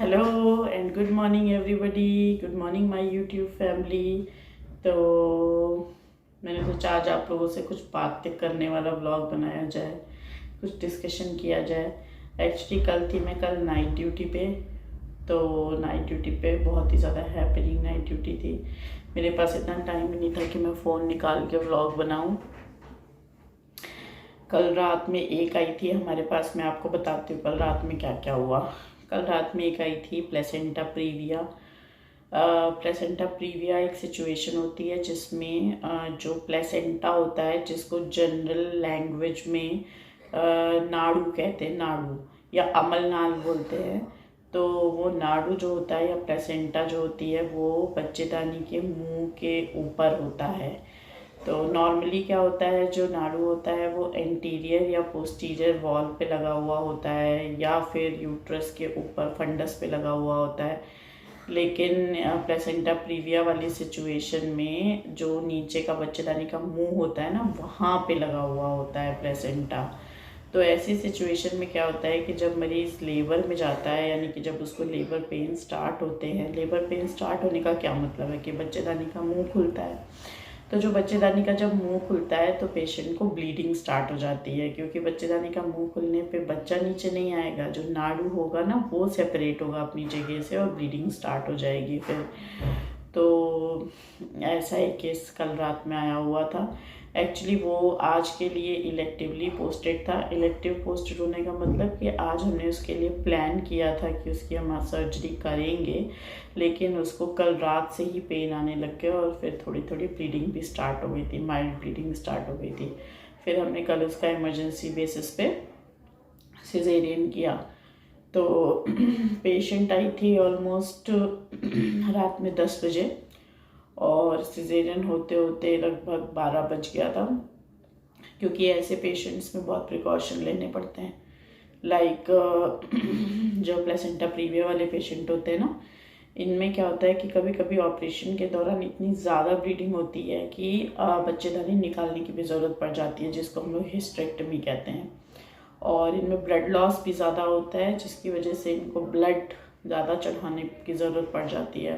Hello and good morning everybody. Good morning my YouTube family. तो मैंने सोचा आज आप लोगों से कुछ बातें करने वाला व्लॉग बनाया जाए, कुछ डिस्कशन किया जाए। एक्चुअली कल नाइट ड्यूटी पे, तो नाइट ड्यूटी पे बहुत ही ज़्यादा हैपनिंग नाइट ड्यूटी थी। मेरे पास इतना टाइम ही नहीं था कि मैं फ़ोन निकाल के व्लॉग बनाऊँ। कल रात में एक आई थी हमारे पास, मैं आपको बताती हूँ कल रात में क्या क्या हुआ। कल रात में एक आई थी प्लेसेंटा प्रीविया। प्लेसेंटा प्रीविया एक सिचुएशन होती है जिसमें जो प्लेसेंटा होता है, जिसको जनरल लैंग्वेज में नाड़ू कहते हैं, नाड़ू या अमलनाल बोलते हैं। तो वो नाड़ू जो होता है या प्लेसेंटा जो होती है वो बच्चेदानी के मुंह के ऊपर होता है। तो नॉर्मली क्या होता है, जो नाड़ू होता है वो एंटीरियर या पोस्टीरियर वॉल पे लगा हुआ होता है या फिर यूट्रस के ऊपर फंडस पे लगा हुआ होता है। लेकिन प्लेसेंटा प्रीविया वाली सिचुएशन में जो नीचे का बच्चेदानी का मुंह होता है ना, वहाँ पे लगा हुआ होता है प्लेसेंटा। तो ऐसी सिचुएशन में क्या होता है कि जब मरीज़ लेबर में जाता है, यानी कि जब उसको लेबर पेन स्टार्ट होते हैं, लेबर पेन स्टार्ट होने का क्या मतलब है कि बच्चेदानी का मुंह खुलता है। तो जो बच्चेदानी का जब मुंह खुलता है तो पेशेंट को ब्लीडिंग स्टार्ट हो जाती है, क्योंकि बच्चेदानी का मुंह खुलने पे बच्चा नीचे नहीं आएगा, जो नाड़ू होगा ना वो सेपरेट होगा अपनी जगह से और ब्लीडिंग स्टार्ट हो जाएगी फिर। तो ऐसा एक केस कल रात में आया हुआ था। एक्चुअली वो आज के लिए इलेक्टिवली पोस्टेड था। इलेक्टिव पोस्टेड होने का मतलब कि आज हमने उसके लिए प्लान किया था कि उसकी हम सर्जरी करेंगे, लेकिन उसको कल रात से ही पेन आने लग गया और फिर थोड़ी थोड़ी ब्लीडिंग भी स्टार्ट हो गई थी, माइल्ड ब्लीडिंग स्टार्ट हो गई थी। फिर हमने कल उसका इमरजेंसी बेसिस पे सिजेरियन किया। तो पेशेंट आई थी ऑलमोस्ट रात में 10 बजे और सिजेरियन होते होते लगभग 12 बज गया था, क्योंकि ऐसे पेशेंट्स में बहुत प्रिकॉशन लेने पड़ते हैं। लाइक जो प्लेसेंटा प्रीविया वाले पेशेंट होते हैं ना, इनमें क्या होता है कि कभी कभी ऑपरेशन के दौरान इतनी ज़्यादा ब्लीडिंग होती है कि बच्चेदानी निकालने की भी ज़रूरत पड़ जाती है, जिसको हम लोग हिस्टेरेक्टमी कहते हैं। और इनमें ब्लड लॉस भी ज़्यादा होता है, जिसकी वजह से इनको ब्लड ज़्यादा चढ़ाने की ज़रूरत पड़ जाती है।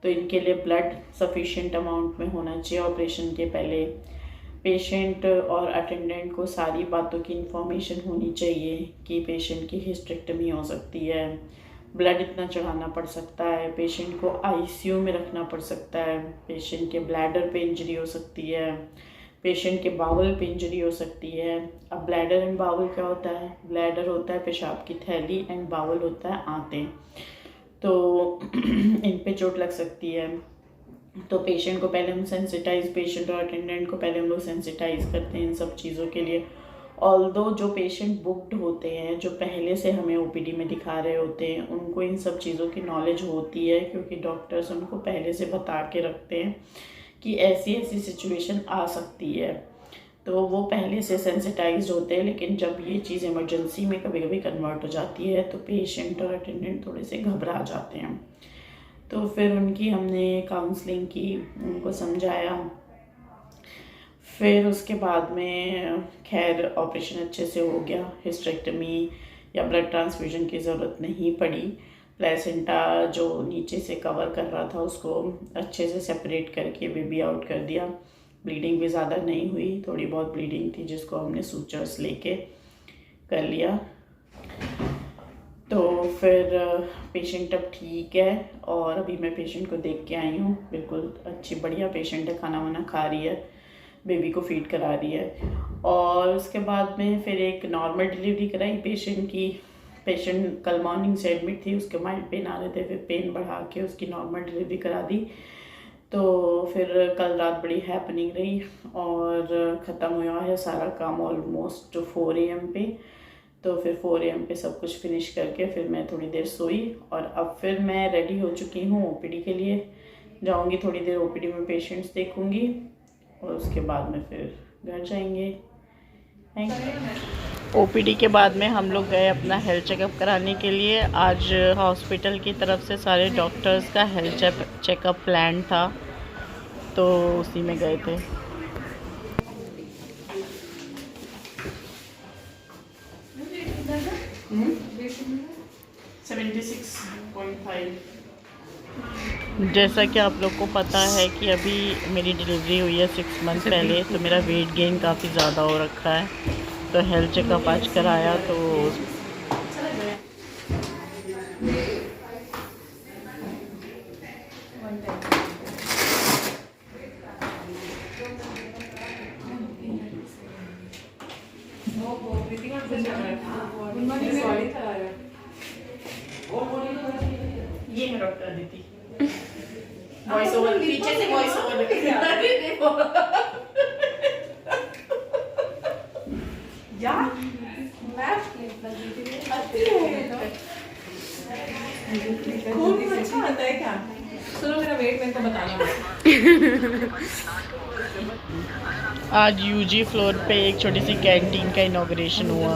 तो इनके लिए ब्लड सफिशिएंट अमाउंट में होना चाहिए ऑपरेशन के पहले। पेशेंट और अटेंडेंट को सारी बातों की इन्फॉर्मेशन होनी चाहिए कि पेशेंट की हिस्टेरेक्टमी हो सकती है, ब्लड इतना चढ़ाना पड़ सकता है, पेशेंट को आईसीयू में रखना पड़ सकता है, पेशेंट के ब्लैडर पे इंजरी हो सकती है, पेशेंट के बावल पे इंजरी हो सकती है। अब ब्लैडर एंड बावल क्या होता है? ब्लैडर होता है पेशाब की थैली एंड बावल होता है आंतें। तो इन पे चोट लग सकती है। तो पेशेंट को पहले हम सेंसिटाइज, पेशेंट और अटेंडेंट को पहले हम लोग सेंसिटाइज करते हैं इन सब चीज़ों के लिए। ऑल्दो जो पेशेंट बुक्ड होते हैं, जो पहले से हमें ओपीडी में दिखा रहे होते हैं, उनको इन सब चीज़ों की नॉलेज होती है, क्योंकि डॉक्टर्स उनको पहले से बता के रखते हैं कि ऐसी ऐसी सिचुएशन आ सकती है। तो वो पहले से सेंसिटाइज होते हैं। लेकिन जब ये चीज़ इमरजेंसी में कभी कभी कन्वर्ट हो जाती है तो पेशेंट और अटेंडेंट थोड़े से घबरा जाते हैं। तो फिर उनकी हमने काउंसलिंग की, उनको समझाया। फिर उसके बाद में खैर ऑपरेशन अच्छे से हो गया, हिस्टेरेक्टमी या ब्लड ट्रांसफ्यूजन की ज़रूरत नहीं पड़ी। प्लेसेंटा जो नीचे से कवर कर रहा था उसको अच्छे से सेपरेट करके बेबी आउट कर दिया। ब्लीडिंग भी ज़्यादा नहीं हुई, थोड़ी बहुत ब्लीडिंग थी जिसको हमने सूचर्स लेके कर लिया। तो फिर पेशेंट अब ठीक है और अभी मैं पेशेंट को देख के आई हूँ। बिल्कुल अच्छी बढ़िया पेशेंट है, खाना वाना खा रही है, बेबी को फीड करा रही है। और उसके बाद में फिर एक नॉर्मल डिलीवरी कराई पेशेंट की। पेशेंट कल मॉर्निंग से एडमिट थी, उसके माइल्ड पेन आ रहे थे, फिर पेन बढ़ा के उसकी नॉर्मल डिलीवरी करा दी। तो फिर कल रात बड़ी हैपनिंग रही और ख़त्म हुआ है सारा काम ऑलमोस्ट 4 AM पे। तो फिर 4 AM पे सब कुछ फिनिश करके फिर मैं थोड़ी देर सोई और अब फिर मैं रेडी हो चुकी हूँ ओपीडी के लिए। जाऊँगी थोड़ी देर ओपीडी में पेशेंट्स देखूँगी और उसके बाद में फिर घर जाएंगे। ओपीडी के बाद में हम लोग गए अपना हेल्थ चेकअप कराने के लिए। आज हॉस्पिटल की तरफ से सारे डॉक्टर्स का हेल्थ चेकअप प्लान था, तो उसी में गए थे। 76.5। जैसा कि आप लोग को पता है कि अभी मेरी डिलीवरी हुई है 6 मंथ पहले, तो मेरा वेट गेन काफ़ी ज़्यादा हो रखा है। तो हेल्थ चेकअप आज कराया तो ये है डॉक्टर अदिति। वॉइस ओवर पीछे से वॉइस ओवर यार मैं खूब अच्छा आता है क्या? सुनो मेरा वेट मेरे को बताना। आज यूजी फ्लोर पे एक छोटी सी कैंटीन का इनॉग्रेशन हुआ।